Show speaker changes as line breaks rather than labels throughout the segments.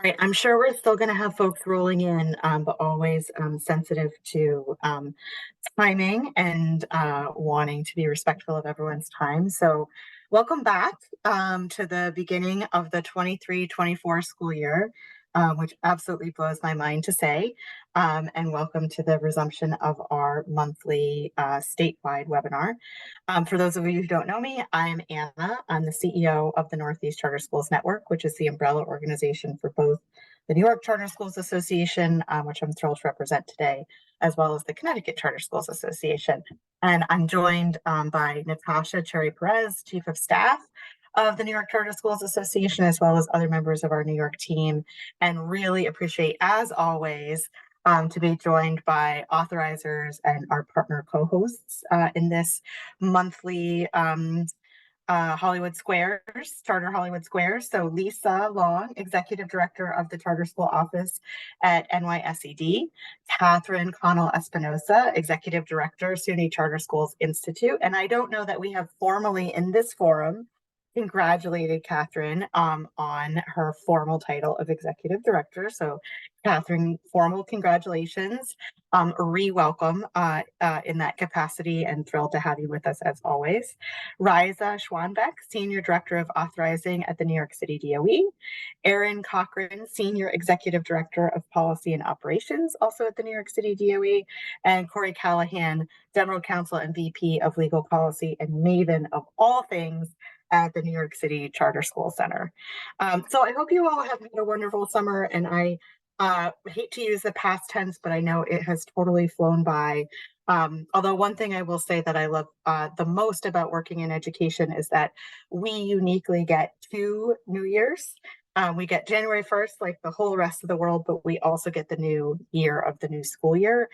Right, I'm sure we're still going to have folks rolling in, but always sensitive to timing and wanting to be respectful of everyone's time. So, welcome back to the beginning of the 23-24 school year, which absolutely blows my mind to say. And welcome to the resumption of our monthly statewide webinar. For those of you who don't know me, I'm Anna. I'm the CEO of the Northeast Charter Schools Network, which is the umbrella organization for both the New York Charter Schools Association, which I'm thrilled to represent today, as well as the Connecticut Charter Schools Association. And I'm joined by Natasha Cherry Perez, Chief of Staff of the New York Charter Schools Association, as well as other members of our New York team, and really appreciate, as always, to be joined by authorizers and our partner co-hosts in this monthly Hollywood Squares, Charter Hollywood Squares. So Lisa Long, Executive Director of the Charter School Office at NYSED, Catherine Connell Espinosa, Executive Director, SUNY Charter Schools Institute. And I don't know that we have formally in this forum congratulated Catherine on her formal title of Executive Director. So Catherine, formal congratulations, re-welcome in that capacity, and thrilled to have you with us as always. Riza Schwanbeck, Senior Director of Authorizing at the New York City DOE. Erin Cochran, Senior Executive Director of Policy and Operations, also at the New York City DOE. And Corey Callahan, General Counsel and VP of Legal Policy and maven of all things at the New York City Charter School Center. So I hope you all have had a wonderful summer, and I hate to use the past tense, but I know it has totally flown by. Although one thing I will say that I love the most about working in education is that we uniquely get 2 New Years. We get January 1st, like the whole rest of the world, but we also get the new year of the new school year,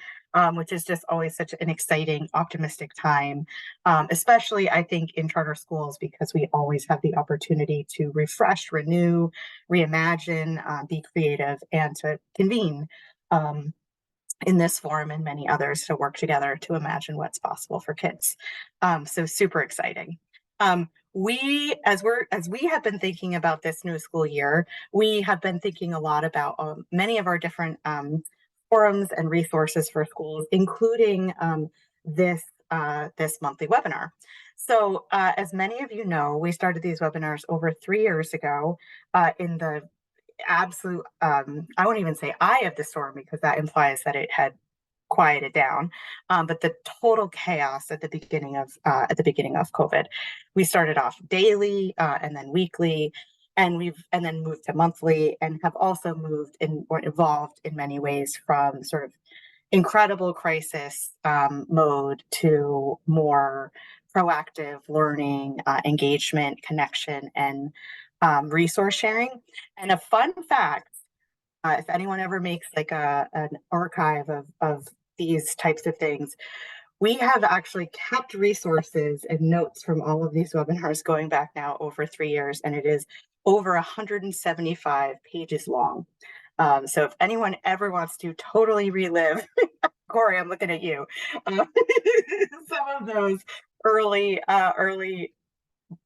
which is just always such an exciting, optimistic time, especially I think in charter schools, because we always have the opportunity to refresh, renew, reimagine, be creative, and to convene in this forum and many others to work together to imagine what's possible for kids. So super exciting. As we have been thinking about this new school year, we have been thinking a lot about many of our different forums and resources for schools, including this monthly webinar. So as many of you know, we started these webinars over 3 years ago in the absolute, I won't even say eye of the storm, because that implies that it had quieted down, but the total chaos at the beginning of COVID. We started off daily and then weekly, and then moved to monthly, and have also moved in or evolved in many ways from sort of incredible crisis mode to more proactive learning, engagement, connection, and resource sharing. And a fun fact, if anyone ever makes like an archive of these types of things, we have actually kept resources and notes from all of these webinars going back now over 3 years, and it is over 175 pages long. So if anyone ever wants to totally relive, Corey, I'm looking at you, some of those early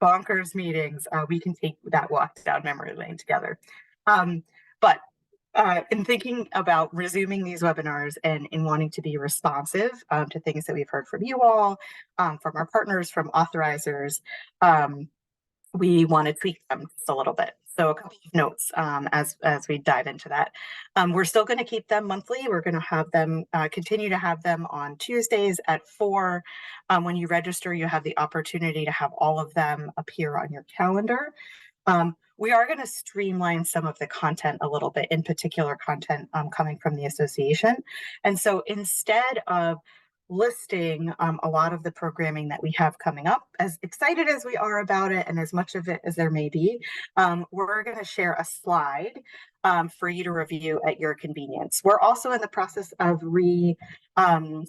bonkers meetings, we can take that walk down memory lane together. But in thinking about resuming these webinars and in wanting to be responsive to things that we've heard from you all, from our partners, from authorizers, we want to tweak them just a little bit. So a couple of notes as we dive into that. We're still going to keep them monthly. We're going to have them continue to have them on Tuesdays at 4. When you register, you have the opportunity to have all of them appear on your calendar. We are going to streamline some of the content a little bit, in particular content coming from the association. And so instead of listing a lot of the programming that we have coming up, as excited as we are about it and as much of it as there may be, we're going to share a slide for you to review at your convenience. We're also in the process of reviewing and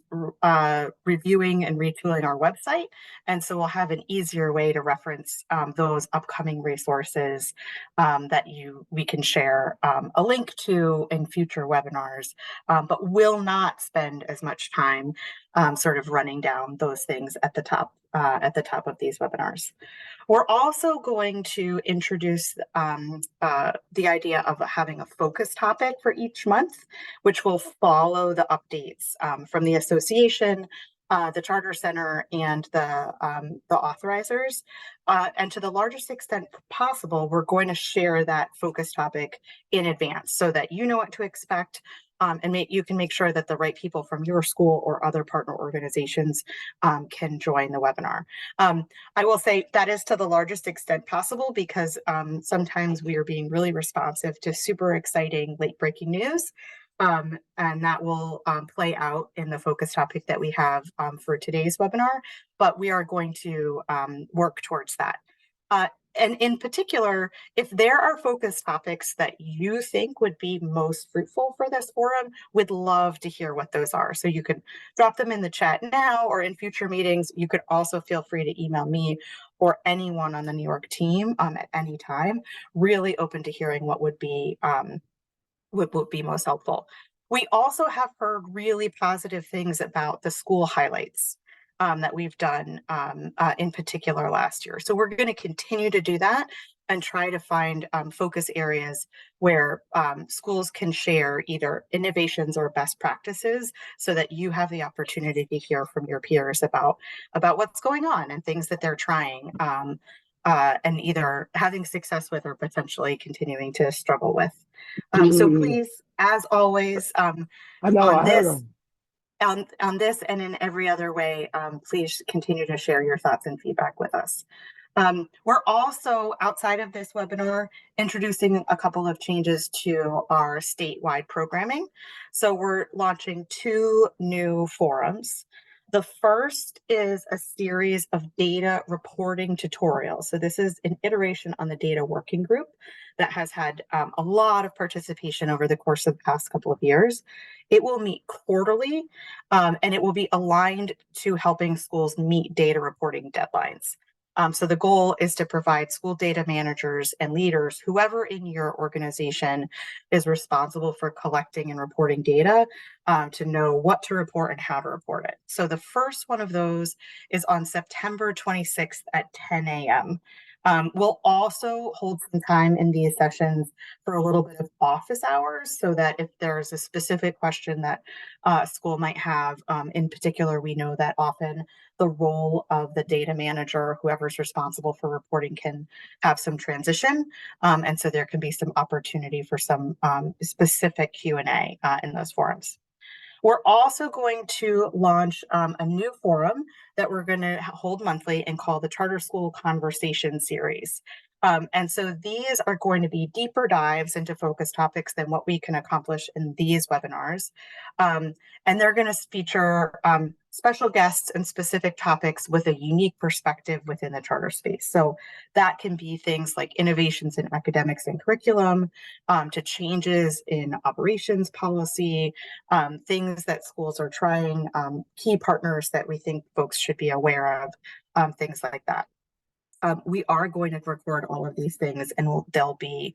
retooling our website, and so we'll have an easier way to reference those upcoming resources that we can share a link to in future webinars, but will not spend as much time sort of running down those things at the top at the top of these webinars. We're also going to introduce the idea of having a focus topic for each month, which will follow the updates from the association, the Charter Center, and the authorizers. And to the largest extent possible, we're going to share that focus topic in advance so that you know what to expect. And you can make sure that the right people from your school or other partner organizations can join the webinar. I will say that is to the largest extent possible because sometimes we are being really responsive to super exciting late breaking news. And that will play out in the focus topic that we have for today's webinar, but we are going to work towards that. And in particular, if there are focus topics that you think would be most fruitful for this forum, we'd love to hear what those are. So you can drop them in the chat now or in future meetings. You could also feel free to email me or anyone on the New York team at any time. Really open to hearing what would be most helpful. We also have heard really positive things about the school highlights that we've done in particular last year. So we're going to continue to do that and try to find focus areas where schools can share either innovations or best practices so that you have the opportunity to hear from your peers about what's going on and things that they're trying and either having success with or potentially continuing to struggle with. So please, as always, on this and in every other way, please continue to share your thoughts and feedback with us. We're also, outside of this webinar, introducing a couple of changes to our statewide programming. So we're launching 2 new forums. The first is a series of data reporting tutorials. So this is an iteration on the data working group that has had a lot of participation over the course of the past couple of years. It will meet quarterly, and it will be aligned to helping schools meet data reporting deadlines. So the goal is to provide school data managers and leaders, whoever in your organization is responsible for collecting and reporting data, to know what to report and how to report it. So the first one of those is on September 26th at 10 a.m. We'll also hold some time in these sessions for a little bit of office hours so that if there's a specific question that school might have, in particular, we know that often the role of the data manager, whoever's responsible for reporting, can have some transition. And so there can be some opportunity for some specific Q&A in those forums. We're also going to launch a new forum that we're going to hold monthly and call the Charter School Conversation Series. And so these are going to be deeper dives into focus topics than what we can accomplish in these webinars. And they're going to feature special guests and specific topics with a unique perspective within the charter space. So that can be things like innovations in academics and curriculum, to changes in operations policy, things that schools are trying, key partners that we think folks should be aware of, things like that. We are going to record all of these things and they'll be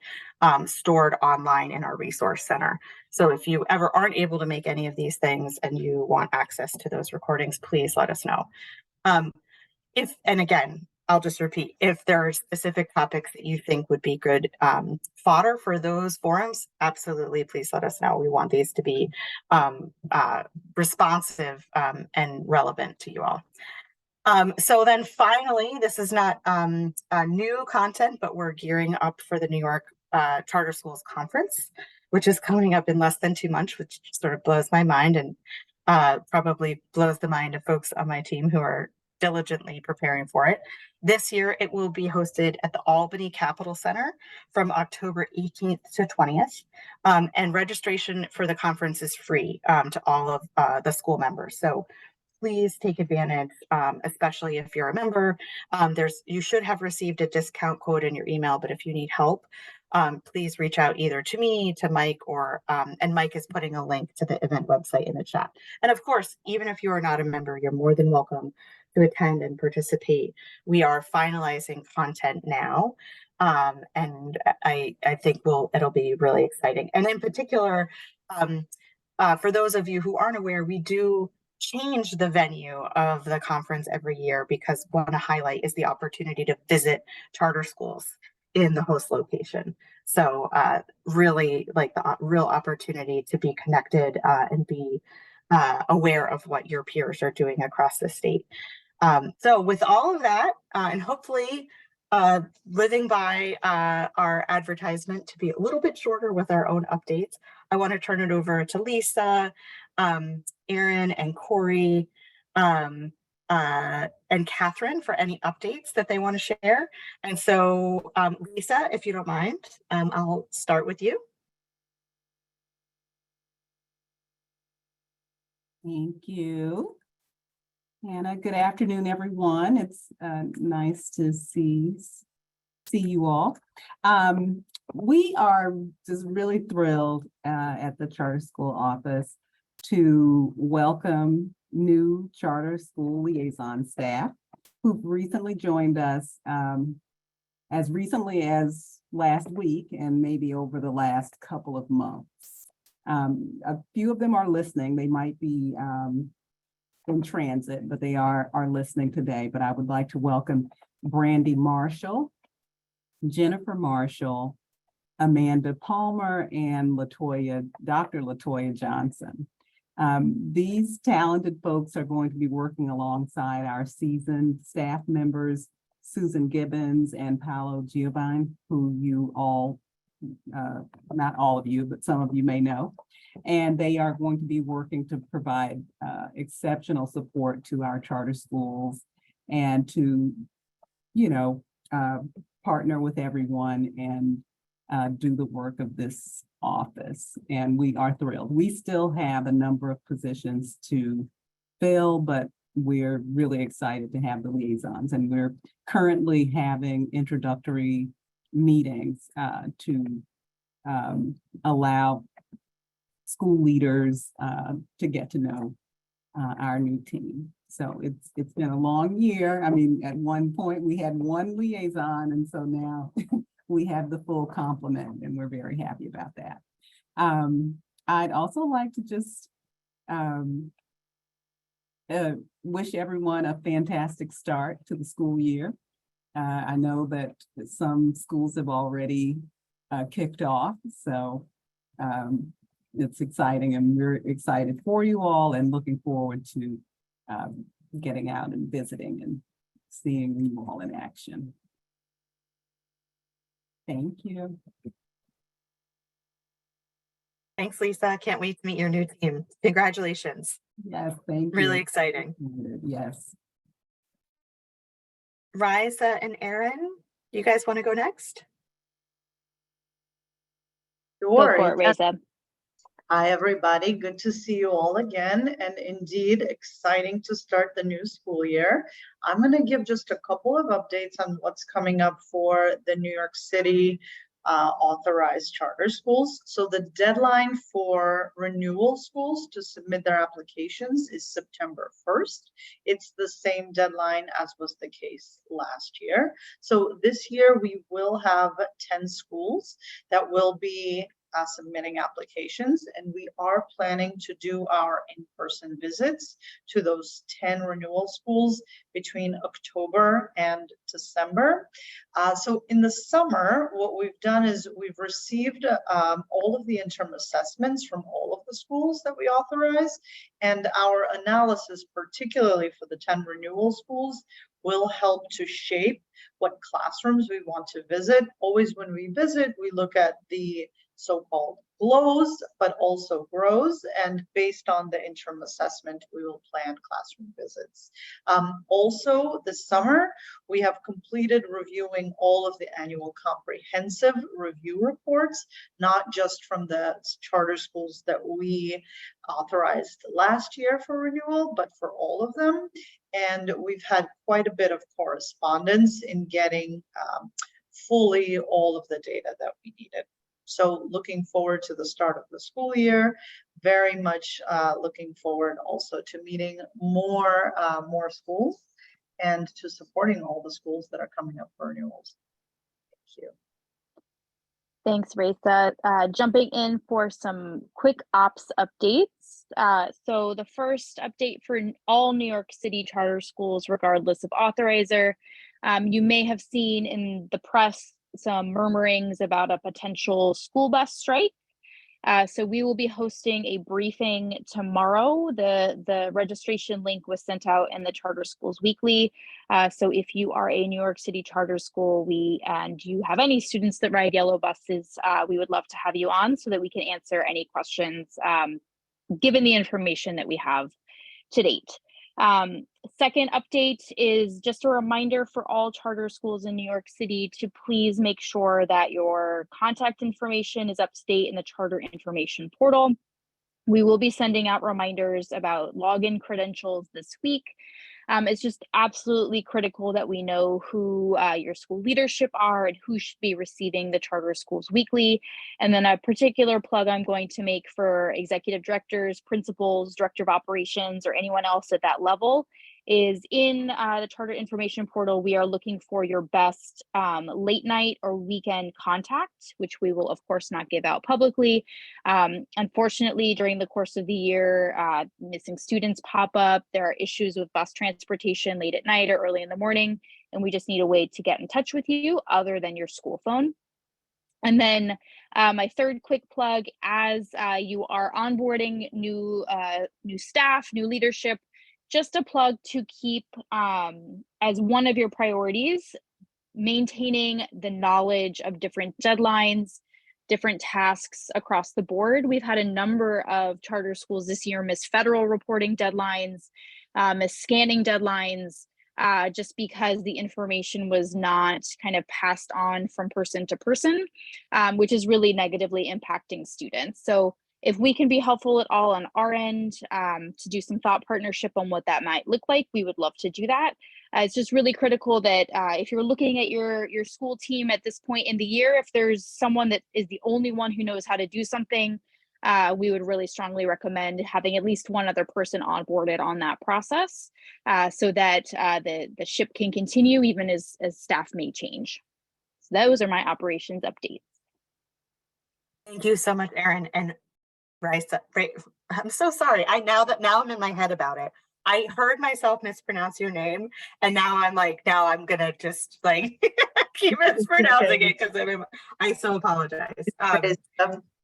stored online in our resource center. So if you ever aren't able to make any of these things and you want access to those recordings, please let us know. And again, I'll just repeat, if there are specific topics that you think would be good fodder for those forums, absolutely, please let us know. We want these to be responsive and relevant to you all. So then finally, this is not new content, but we're gearing up for the New York Charter Schools Conference, which is coming up in less than 2 months, which sort of blows my mind and probably blows the mind of folks on my team who are diligently preparing for it. This year, it will be hosted at the Albany Capitol Center from October 18th to 20th. And registration for the conference is free to all of the school members. So please take advantage, especially if you're a member. You should have received a discount code in your email, but if you need help, please reach out either to me, to Mike, or and Mike is putting a link to the event website in the chat. And of course, even if you are not a member, you're more than welcome to attend and participate. We are finalizing content now, and I think it'll be really exciting. And in particular, for those of you who aren't aware, we do change the venue of the conference every year because what I want to highlight is the opportunity to visit charter schools in the host location. So really like the real opportunity to be connected and be aware of what your peers are doing across the state. So with all of that, and hopefully living by our advertisement to be a little bit shorter with our own updates, I want to turn it over to Lisa, Aaron, and Corey, and Catherine for any updates that they want to share. And so, Lisa, if you don't mind, I'll start with you.
Thank you, Hannah. Good afternoon, everyone. It's nice to see you all. We are just really thrilled at the charter school office to welcome new charter school liaison staff who've recently joined us as recently as last week and maybe over the last couple of months. A few of them are listening. They might be in transit, but they are listening today. But I would like to welcome Brandy Marshall, Jennifer Marshall, Amanda Palmer, and Dr. Latoya Johnson. These talented folks are going to be working alongside our seasoned staff members, Susan Gibbons and Paolo Giovanni, who you all, not all of you, but some of you may know. And they are going to be working to provide exceptional support to our charter schools and to, partner with everyone and do the work of this office. And we are thrilled. We still have a number of positions to fill, but we're really excited to have the liaisons. And we're currently having introductory meetings to allow school leaders to get to know our new team. So it's been a long year. I mean, at one point we had one liaison, and so now we have the full complement, and we're very happy about that. I'd also like to just wish everyone a fantastic start to the school year. I know that some schools have already kicked off, so it's exciting, and we're excited for you all and looking forward to getting out and visiting and seeing you all in action. Thank you.
Thanks, Lisa. Can't wait to meet your new team. Congratulations.
Yes, thank you.
Really exciting.
Yes.
Riza and Aaron, you guys want to go next?
Sure.
Go for it, Riza.
Hi, everybody. Good to see you all again. And indeed, exciting to start the new school year. I'm going to give just a couple of updates on what's coming up for the New York City authorized charter schools. So the deadline for renewal schools to submit their applications is September 1st. It's the same deadline as was the case last year. So this year we will have 10 schools that will be submitting applications, and we are planning to do our in-person visits to those 10 renewal schools between October and December. So in the summer, what we've done is we've received all of the interim assessments from all of the schools that we authorize, and our analysis, particularly for the 10 renewal schools, will help to shape what classrooms we want to visit. Always when we visit, we look at the so-called glows, but also grows, and based on the interim assessment, we will plan classroom visits. Also this summer, we have completed reviewing all of the annual comprehensive review reports, not just from the charter schools that we authorized last year for renewal, but for all of them. And we've had quite a bit of correspondence in getting fully all of the data that we needed. So looking forward to the start of the school year, very much looking forward also to meeting more schools and to supporting all the schools that are coming up for renewals. Thank you.
Thanks, Raisa. Jumping in for some quick ops updates. So the first update for all New York City charter schools, regardless of authorizer, you may have seen in the press some murmurings about a potential school bus strike. So we will be hosting a briefing tomorrow. The registration link was sent out in the Charter Schools Weekly. So if you are a New York City charter school and you have any students that ride yellow buses, we would love to have you on so that we can answer any questions given the information that we have to date. Second update is just a reminder for all charter schools in New York City to please make sure that your contact information is up to date in the charter information portal. We will be sending out reminders about login credentials this week. It's just absolutely critical that we know who your school leadership are and who should be receiving the Charter Schools Weekly. And then a particular plug I'm going to make for executive directors, principals, director of operations, or anyone else at that level is in the Charter Information Portal. We are looking for your best late night or weekend contact, which we will of course not give out publicly. Unfortunately, during the course of the year, missing students pop up. There are issues with bus transportation late at night or early in the morning, and we just need a way to get in touch with you other than your school phone. And then my third quick plug, as you are onboarding new staff, new leadership, just a plug to keep as one of your priorities, maintaining the knowledge of different deadlines, different tasks across the board. We've had a number of charter schools this year miss federal reporting deadlines, miss scanning deadlines, just because the information was not kind of passed on from person to person, which is really negatively impacting students. So if we can be helpful at all on our end to do some thought partnership on what that might look like, we would love to do that. It's just really critical that if you're looking at your school team at this point in the year, if there's someone that is the only one who knows how to do something, we would really strongly recommend having at least one other person onboarded on that process so that the ship can continue even as staff may change. So those are my operations updates.
Thank you so much, Erin. And Raisa, I'm so sorry. Now I'm in my head about it. I heard myself mispronounce your name, and now I'm gonna just like keep mispronouncing it because I so apologize.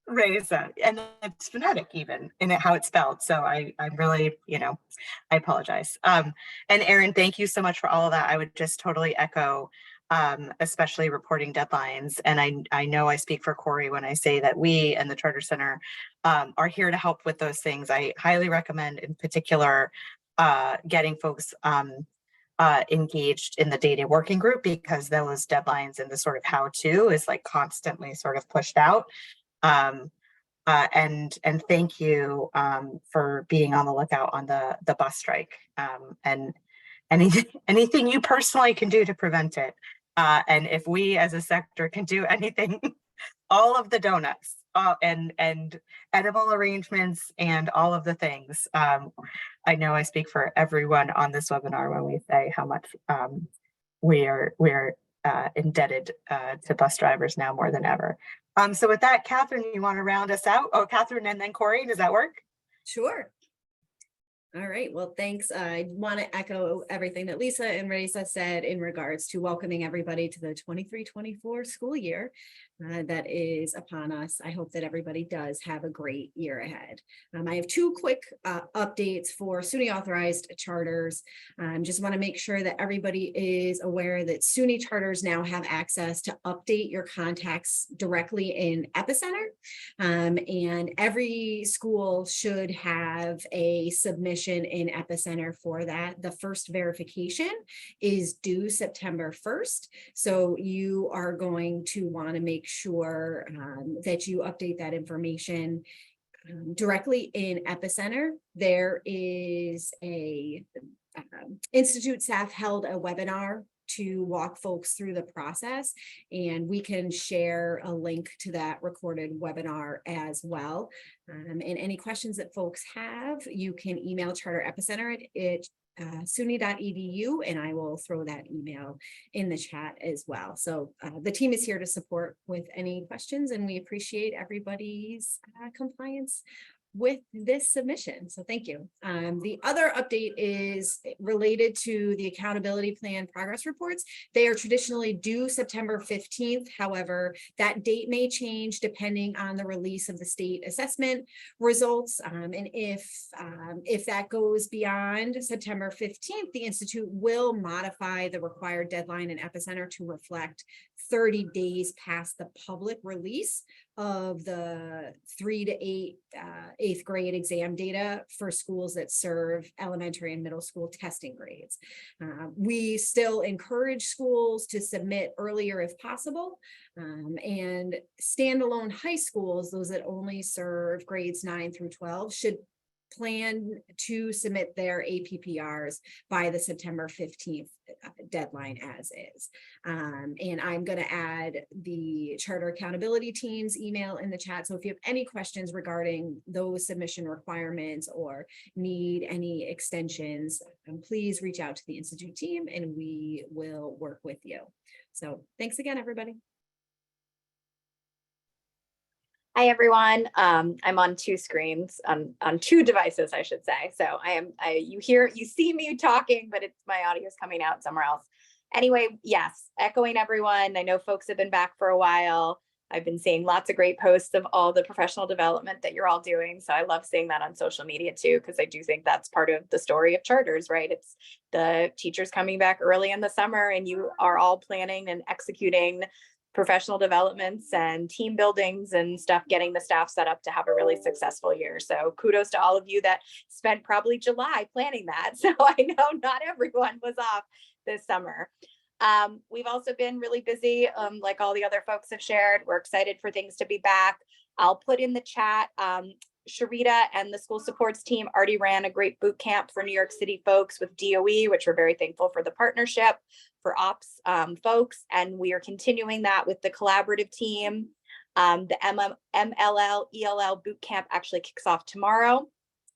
Raisa, and it's phonetic even in how it's spelled. So I'm really, I apologize. And Erin, thank you so much for all of that. I would just totally echo especially reporting deadlines. And I know I speak for Corey when I say that we and the Charter Center are here to help with those things. I highly recommend in particular getting folks engaged in the data working group, because those deadlines and the sort of how-to is like constantly sort of pushed out. And thank you for being on the lookout on the bus strike and anything you personally can do to prevent it. And if we as a sector can do anything, all of the donuts and edible arrangements and all of the things. I know I speak for everyone on this webinar when we say how much we're indebted to bus drivers now more than ever. So with that, Catherine, you want to round us out? Oh, Catherine and then Corey, does that work?
Sure. All right, well, thanks. I want to echo everything that Lisa and Raisa said in regards to welcoming everybody to the 23-24 school year that is upon us. I hope that everybody does have a great year ahead. I have two quick updates for SUNY authorized charters. Just want to make sure that everybody is aware that SUNY charters now have access to update your contacts directly in Epicenter. And every school should have a submission in Epicenter for that. The first verification is due September 1st. So you are going to want to make sure that you update that information directly in Epicenter. There is a Institute staff held a webinar to walk folks through the process, and we can share a link to that recorded webinar as well. And any questions that folks have, you can email Charter Epicenter at SUNY.edu, and I will throw that email in the chat as well. So the team is here to support with any questions, and we appreciate everybody's compliance with this submission. So thank you. The other update is related to the accountability plan progress reports. They are traditionally due September 15th. However, that date may change depending on the release of the state assessment results. And if that goes beyond September 15th, the Institute will modify the required deadline in Epicenter to reflect 30 days past the public release of the 3 to 8th grade exam data for schools that serve elementary and middle school testing grades. We still encourage schools to submit earlier if possible, and standalone high schools, those that only serve grades 9 through 12, should plan to submit their APPRs by the September 15th deadline as is. And I'm going to add the charter accountability team's email in the chat. So if you have any questions regarding those submission requirements or need any extensions, please reach out to the Institute team and we will work with you. So thanks again, everybody.
Hi, everyone. I'm on two screens, on two devices, I should say. So you see me talking, but my audio is coming out somewhere else. Anyway, yes, echoing everyone. I know folks have been back for a while. I've been seeing lots of great posts of all the professional development that you're all doing. So I love seeing that on social media too, because I do think that's part of the story of charters, right? It's the teachers coming back early in the summer and you are all planning and executing professional developments and team buildings and stuff, getting the staff set up to have a really successful year. So kudos to all of you that spent probably July planning that. So I know not everyone was off this summer. We've also been really busy, like all the other folks have shared. We're excited for things to be back. I'll put in the chat, Sharita and the school supports team already ran a great boot camp for New York City folks with DOE, which we're very thankful for the partnership for ops folks. And we are continuing that with the collaborative team. The MLL ELL boot camp actually kicks off tomorrow,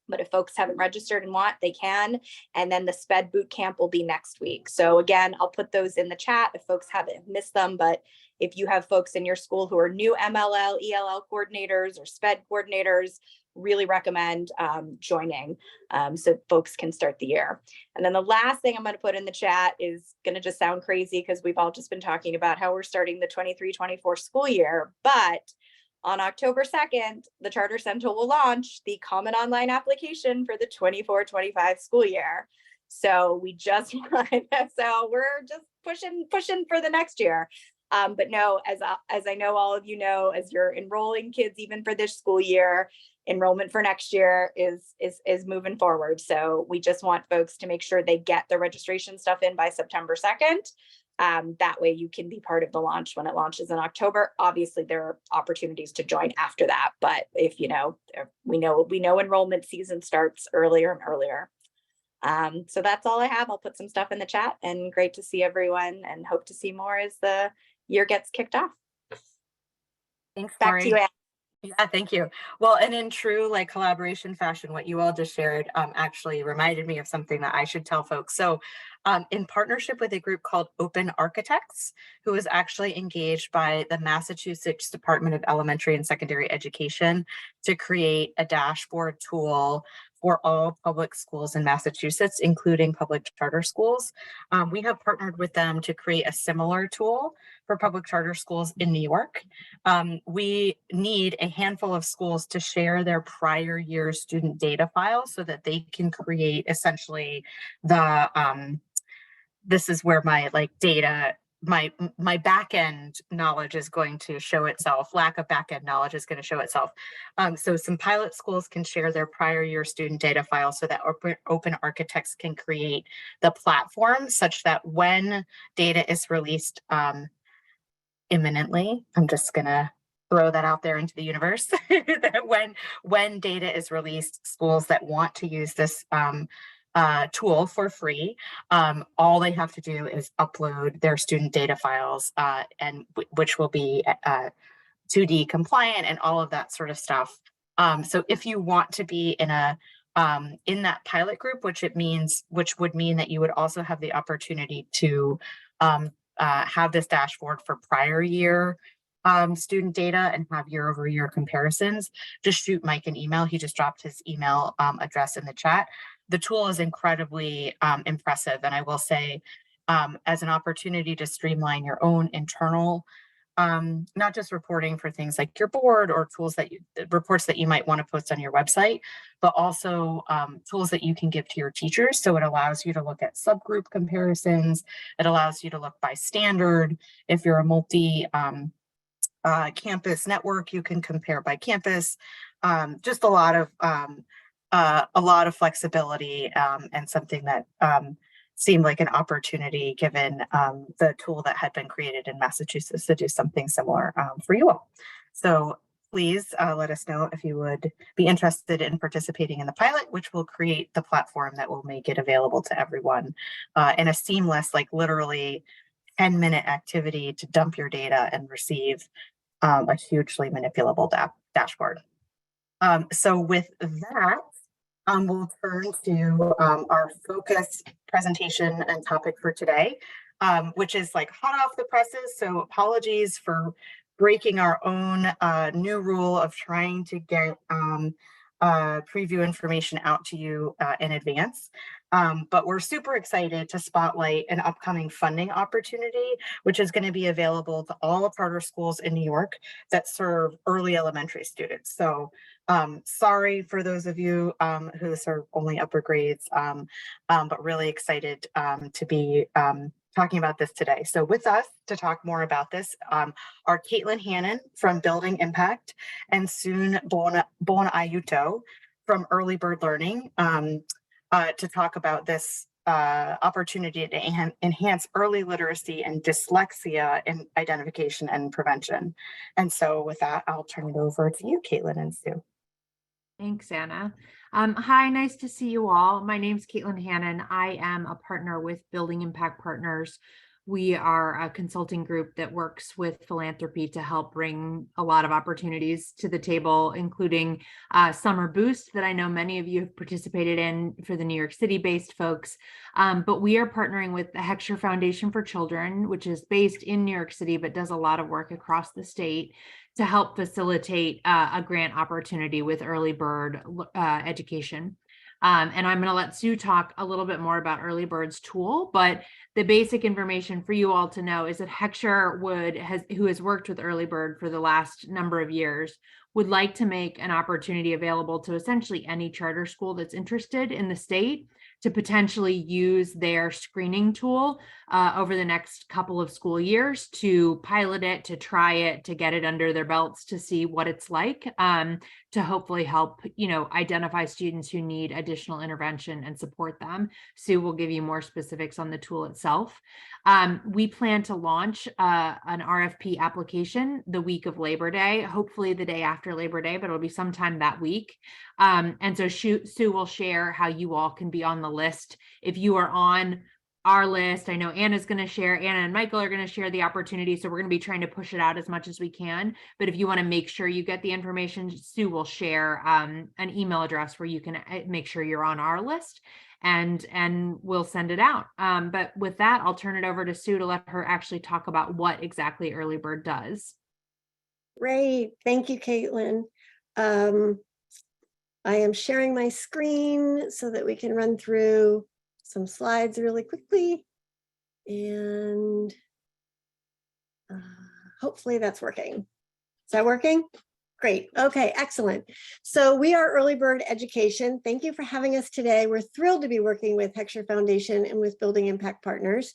but if folks haven't registered and want, they can. And then the SPED boot camp will be next week. So again, I'll put those in the chat if folks haven't missed them, but if you have folks in your school who are new MLL, ELL coordinators or SPED coordinators, really recommend joining so folks can start the year. And then the last thing I'm going to put in the chat is going to just sound crazy because we've all just been talking about how we're starting the 23-24 school year. But on October 2nd, the Charter Central will launch the Common Online application for the 24-25 school year. So we just so we're just pushing for the next year. But no, as I know all of you know, as you're enrolling kids even for this school year, enrollment for next year is moving forward. So we just want folks to make sure they get their registration stuff in by September 2nd. That way you can be part of the launch when it launches in October. Obviously, there are opportunities to join after that, but if you know, we know enrollment season starts earlier and earlier. So that's all I have. I'll put some stuff in the chat, and great to see everyone and hope to see more as the year gets kicked off.
Thanks,
Back
Lori.
to you, Anne.
Yeah, thank you. Well, and in true like collaboration fashion, what you all just shared actually reminded me of something that I should tell folks. So in partnership with a group called Open Architects, who is actually engaged by the Massachusetts Department of Elementary and Secondary Education to create a dashboard tool for all public schools in Massachusetts, including public charter schools. We have partnered with them to create a similar tool for public charter schools in New York. We need a handful of schools to share their prior year student data files so that they can create essentially the, this is where my like data, my back end knowledge is going to show itself. Lack of back end knowledge is going to show itself. So some pilot schools can share their prior year student data files so that Open Architects can create the platform such that when data is released imminently, I'm just going to throw that out there into the universe, that when data is released, schools that want to use this tool for free. All they have to do is upload their student data files, and which will be 2D compliant and all of that sort of stuff. So if you want to be in that pilot group, which would mean that you would also have the opportunity to have this dashboard for prior year student data and have year over year comparisons, just shoot Mike an email. He just dropped his email address in the chat. The tool is incredibly impressive. And I will say, as an opportunity to streamline your own internal, not just reporting for things like your board or reports that you might want to post on your website, but also tools that you can give to your teachers. So it allows you to look at subgroup comparisons. It allows you to look by standard. If you're a campus network, you can compare by campus. Just a lot of flexibility, and something that seemed like an opportunity given the tool that had been created in Massachusetts to do something similar for you all. So please let us know if you would be interested in participating in the pilot, which will create the platform that will make it available to everyone in a seamless, like literally 10-minute activity to dump your data and receive a hugely manipulable dashboard. So with that, we'll turn to our focus presentation and topic for today, which is like hot off the presses. So apologies for breaking our own new rule of trying to get preview information out to you in advance. But we're super excited to spotlight an upcoming funding opportunity, which is going to be available to all charter schools in New York that serve early elementary students. So sorry for those of you who serve only upper grades, but really excited to be talking about this today. So with us to talk more about this are Caitlin Hannon from Building Impact and Soon Bon Ayuto from Early Bird Learning to talk about this opportunity to enhance early literacy and dyslexia in identification and prevention. And so with that, I'll turn it over to you, Caitlin and Sue.
Thanks, Anna. Hi, nice to see you all. My name's Caitlin Hannon. I am a partner with Building Impact Partners. We are a consulting group that works with philanthropy to help bring a lot of opportunities to the table, including Summer Boost that I know many of you have participated in for the New York City-based folks. But we are partnering with the Heckscher Foundation for Children, which is based in New York City, but does a lot of work across the state to help facilitate a grant opportunity with early bird education. And I'm going to let Sue talk a little bit more about Early Bird's tool, but the basic information for you all to know is that Heckscher who has worked with Early Bird for the last number of years, would like to make an opportunity available to essentially any charter school that's interested in the state to potentially use their screening tool over the next couple of school years to pilot it, to try it, to get it under their belts, to see what it's like, to hopefully help, identify students who need additional intervention and support them. Sue will give you more specifics on the tool itself. We plan to launch an RFP application the week of Labor Day, hopefully the day after Labor Day, but it'll be sometime that week. And so Sue will share how you all can be on the list. If you are on our list, I know Anna and Michael are going to share the opportunity. So we're going to be trying to push it out as much as we can. But if you want to make sure you get the information, Sue will share an email address where you can make sure you're on our list, and we'll send it out. But with that, I'll turn it over to Sue to let her actually talk about what exactly Early Bird does.
Great. Thank you, Caitlin. I am sharing my screen so that we can run through some slides really quickly. And hopefully that's working. Is that working? Great. Okay, excellent. So we are Early Bird Education. Thank you for having us today. We're thrilled to be working with Heckscher Foundation and with Building Impact Partners.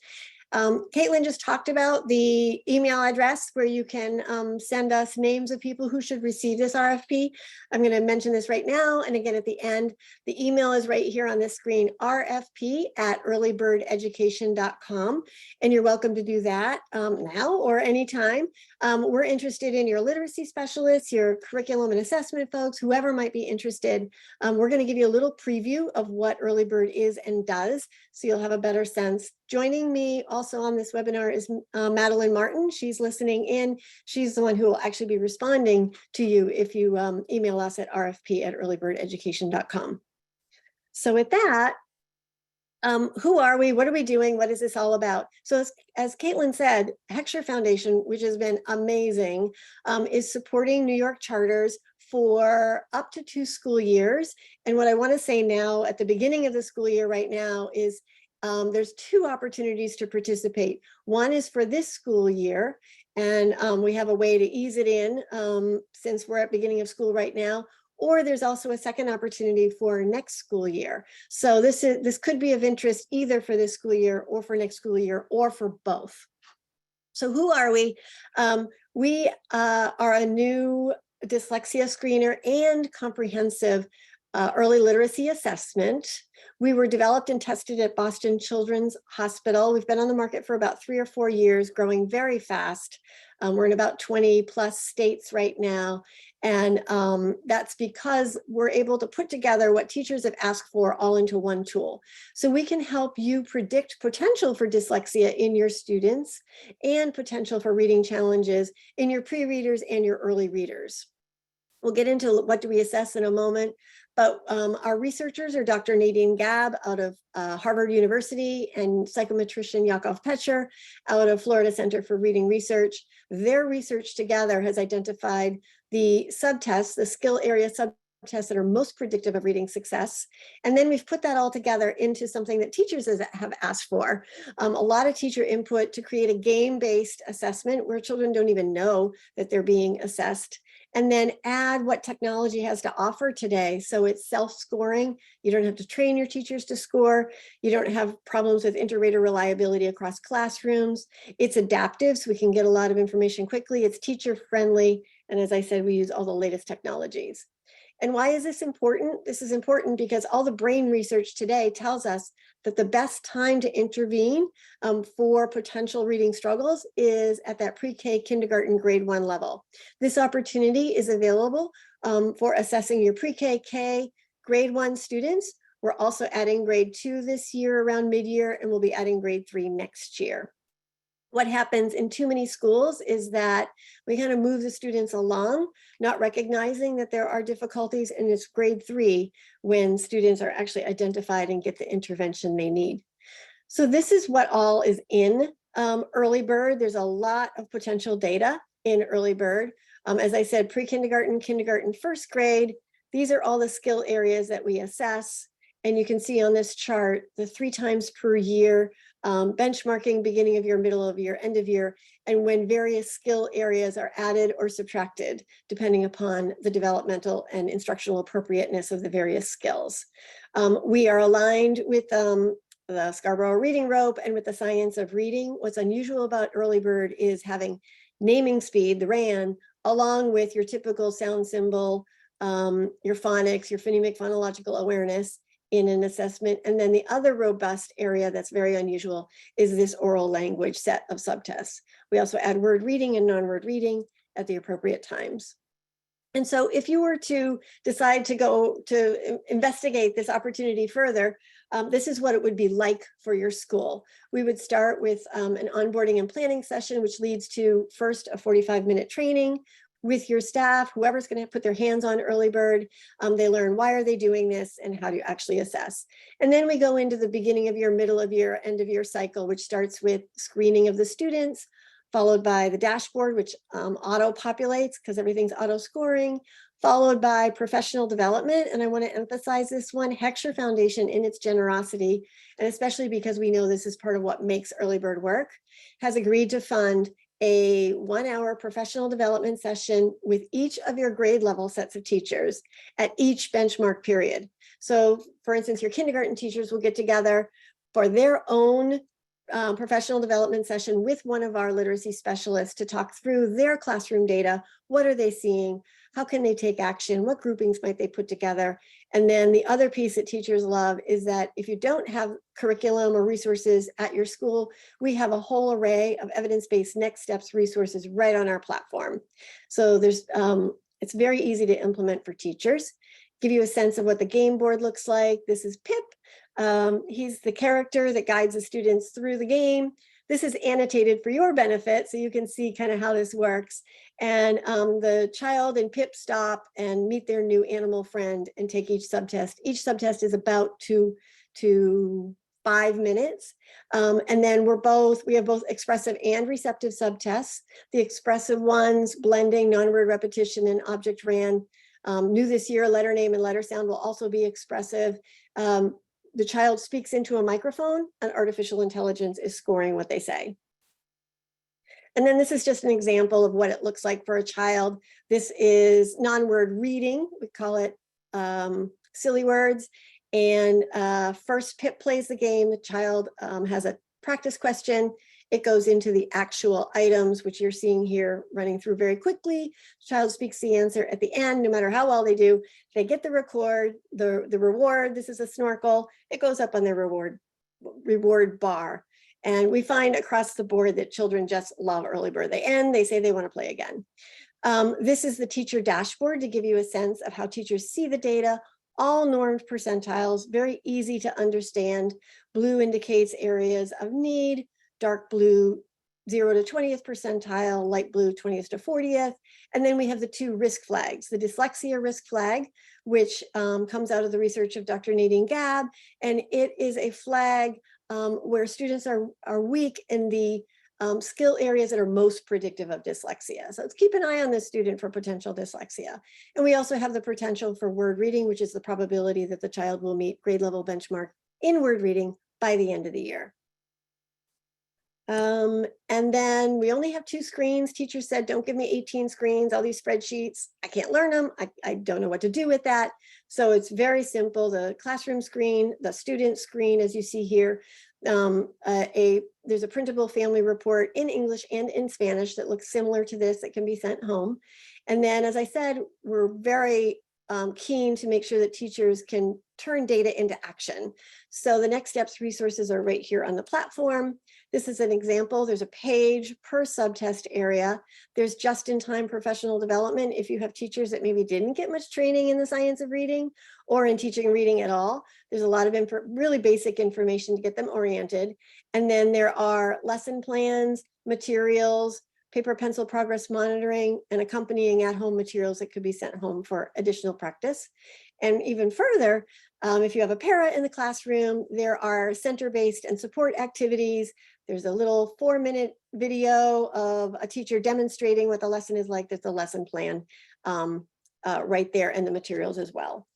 Caitlin just talked about the email address where you can send us names of people who should receive this RFP. I'm going to mention this right now. And again, at the end, the email is right here on this screen, rfp@earlybirdeducation.com. And you're welcome to do that now or anytime. we're interested in your literacy specialists, your curriculum and assessment folks, whoever might be interested. We're going to give you a little preview of what Early Bird is and does, so you'll have a better sense. Joining me also on this webinar is Madeline Martin. She's listening in. She's the one who will actually be responding to you if you email us at rfp@earlybirdeducation.com. So with that, who are we? What are we doing? What is this all about? So as Caitlin said, Heckscher Foundation, which has been amazing, is supporting New York charters for up to 2 school years. And what I want to say now at the beginning of the school year right now is there's 2 opportunities to participate. One is for this school year, and we have a way to ease it in since we're at beginning of school right now. Or there's also a second opportunity for next school year. So this could be of interest either for this school year or for next school year or for both. So who are we? We are a new dyslexia screener and comprehensive early literacy assessment. We were developed and tested at Boston Children's Hospital. We've been on the market for about 3 or 4 years, growing very fast. We're in about 20 plus states right now. And that's because we're able to put together what teachers have asked for all into one tool. So we can help you predict potential for dyslexia in your students and potential for reading challenges in your pre-readers and your early readers. We'll get into what do we assess in a moment, but our researchers are Dr. Nadine Gabb out of Harvard University and psychometrician Yakov Petcher out of Florida Center for Reading Research. Their research together has identified the subtests, the skill area subtests that are most predictive of reading success. And then we've put that all together into something that teachers have asked for. A lot of teacher input to create a game-based assessment where children don't even know that they're being assessed. And then add what technology has to offer today. So it's self-scoring. You don't have to train your teachers to score. You don't have problems with inter-rater reliability across classrooms. It's adaptive, so we can get a lot of information quickly. It's teacher-friendly. And as I said, we use all the latest technologies. And why is this important? This is important because all the brain research today tells us that the best time to intervene for potential reading struggles is at that pre-K kindergarten grade 1 level. This opportunity is available for assessing your pre-K, K, grade 1 students. We're also adding grade 2 this year around mid-year, and we'll be adding grade 3 next year. What happens in too many schools is that we kind of move the students along, not recognizing that there are difficulties, and it's grade 3 when students are actually identified and get the intervention they need. So this is what all is in Early Bird. There's a lot of potential data in Early Bird. As I said, pre-kindergarten, kindergarten, first grade, these are all the skill areas that we assess. And you can see on this chart, the 3 times per year benchmarking, beginning of year, middle of year, end of year, and when various skill areas are added or subtracted, depending upon the developmental and instructional appropriateness of the various skills. We are aligned with the Scarborough Reading Rope and with the science of reading. What's unusual about Early Bird is having naming speed, the RAN, along with your typical sound symbol, your phonics, your phonemic phonological awareness, in an assessment. And then the other robust area that's very unusual is this oral language set of subtests. We also add word reading and non-word reading at the appropriate times. And so if you were to decide to go to investigate this opportunity further, this is what it would be like for your school. We would start with an onboarding and planning session, which leads to first a 45-minute training with your staff, whoever's going to put their hands on Early Bird. They learn why are they doing this and how to actually assess. And then we go into the beginning of year, middle of year, end of year cycle, which starts with screening of the students, followed by the dashboard, which auto-populates because everything's auto-scoring, followed by professional development. And I want to emphasize this one, Heckscher Foundation in its generosity, and especially because we know this is part of what makes Early Bird work, has agreed to fund a 1-hour professional development session with each of your grade level sets of teachers at each benchmark period. So for instance, your kindergarten teachers will get together for their own professional development session with one of our literacy specialists to talk through their classroom data. What are they seeing? How can they take action? What groupings might they put together? And then the other piece that teachers love is that if you don't have curriculum or resources at your school, we have a whole array of evidence-based next steps resources right on our platform. So it's very easy to implement for teachers. Give you a sense of what the game board looks like. This is Pip. He's the character that guides the students through the game. This is annotated for your benefit, so you can see kind of how this works. And the child and Pip stop and meet their new animal friend and take each subtest. Each subtest is about 2 to 5 minutes. And then we have both expressive and receptive subtests. The expressive ones, blending, non-word repetition, and object ran. New this year, letter name and letter sound will also be expressive. The child speaks into a microphone and artificial intelligence is scoring what they say. And then this is just an example of what it looks like for a child. This is non-word reading. We call it silly words. And first Pip plays the game. The child has a practice question. It goes into the actual items, which you're seeing here running through very quickly. The child speaks the answer at the end, no matter how well they do. They get the reward. This is a snorkel. It goes up on their reward bar. And we find across the board that children just love early bird. They end, they say they want to play again. This is the teacher dashboard to give you a sense of how teachers see the data. All normed percentiles, very easy to understand. Blue indicates areas of need. Dark blue, 0 to 20th percentile, light blue, 20th to 40th. And then we have the 2 risk flags, the dyslexia risk flag, which comes out of the research of Dr. Nadine Gabb. And it is a flag where students are weak in the skill areas that are most predictive of dyslexia. So let's keep an eye on this student for potential dyslexia. And we also have the potential for word reading, which is the probability that the child will meet grade level benchmark in word reading by the end of the year. And then we only have 2 screens. Teachers said, don't give me 18 screens, all these spreadsheets. I can't learn them. I don't know what to do with that. So it's very simple. The classroom screen, the student screen, as you see here, there's a printable family report in English and in Spanish that looks similar to this that can be sent home. And then, as I said, we're very keen to make sure that teachers can turn data into action. So the next steps resources are right here on the platform. This is an example. There's a page per subtest area. There's just-in-time professional development if you have teachers that maybe didn't get much training in the science of reading or in teaching reading at all. There's a lot of really basic information to get them oriented. And then there are lesson plans, materials, paper pencil progress monitoring, and accompanying at-home materials that could be sent home for additional practice. And even further, if you have a para in the classroom, there are center-based and support activities. There's a little 4-minute video of a teacher demonstrating what the lesson is like. There's a lesson plan right there and the materials as well.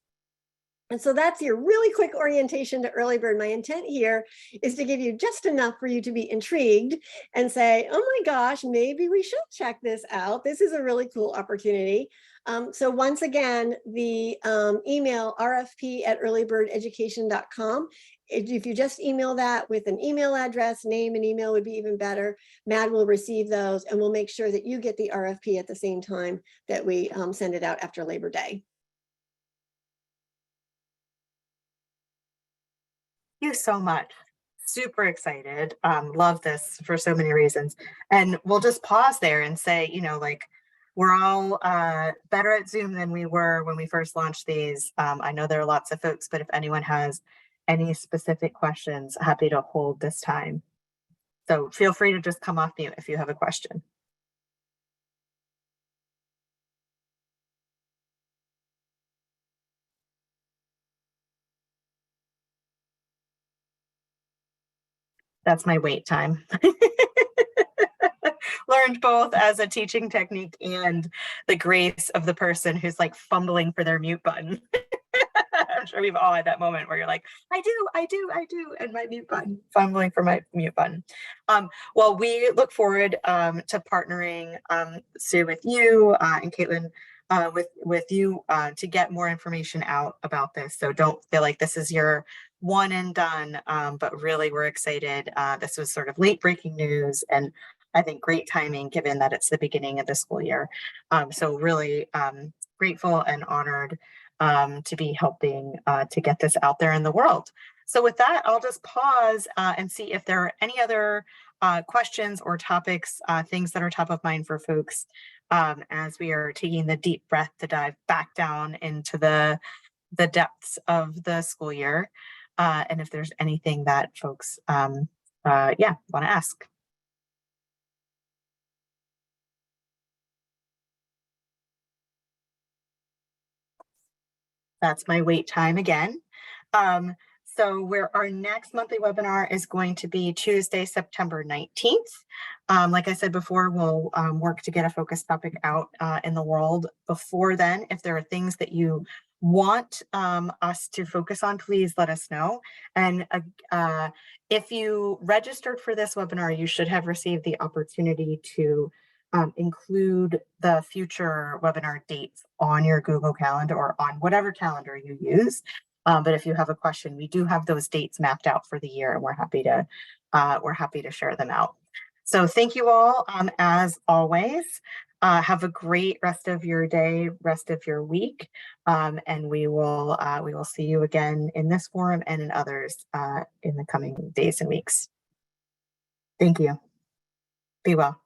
And so that's your really quick orientation to early bird. My intent here is to give you just enough for you to be intrigued and say, oh my gosh, maybe we should check this out. This is a really cool opportunity. So once again, the email rfp@earlybirdeducation.com. If you just email that with an email address, name and email would be even better. Mad will receive those and we'll make sure that you get the RFP at the same time that we send it out after Labor Day.
Thank you so much. Super excited. Love this for so many reasons. And we'll just pause there and say, like, we're all better at Zoom than we were when we first launched these. I know there are lots of folks, but if anyone has any specific questions, happy to hold this time. So feel free to just come off mute if you have a question. That's my wait time. Learned both as a teaching technique and the grace of the person who's like fumbling for their mute button. I'm sure we've all had that moment where you're like, I do, and my mute button, fumbling for my mute button. Well, we look forward to partnering, Sue, with you and Caitlin, with you to get more information out about this. So don't feel like this is your one and done, but really we're excited. This was sort of late breaking news and I think great timing given that it's the beginning of the school year. So really grateful and honored to be helping to get this out there in the world. So with that, I'll just pause and see if there are any other questions or topics, things that are top of mind for folks as we are taking the deep breath to dive back down into the depths of the school year. And if there's anything that folks, want to ask. That's my wait time again. So where our next monthly webinar is going to be Tuesday, September 19th. Like I said before, we'll work to get a focus topic out in the world before then. If there are things that you want us to focus on, please let us know. And if you registered for this webinar, you should have received the opportunity to include the future webinar dates on your Google Calendar or on whatever calendar you use. But if you have a question, we do have those dates mapped out for the year, and we're happy to share them out. So thank you all, as always. Have a great rest of your day, rest of your week, and we will see you again in this forum and in others in the coming days and weeks. Thank you. Be well.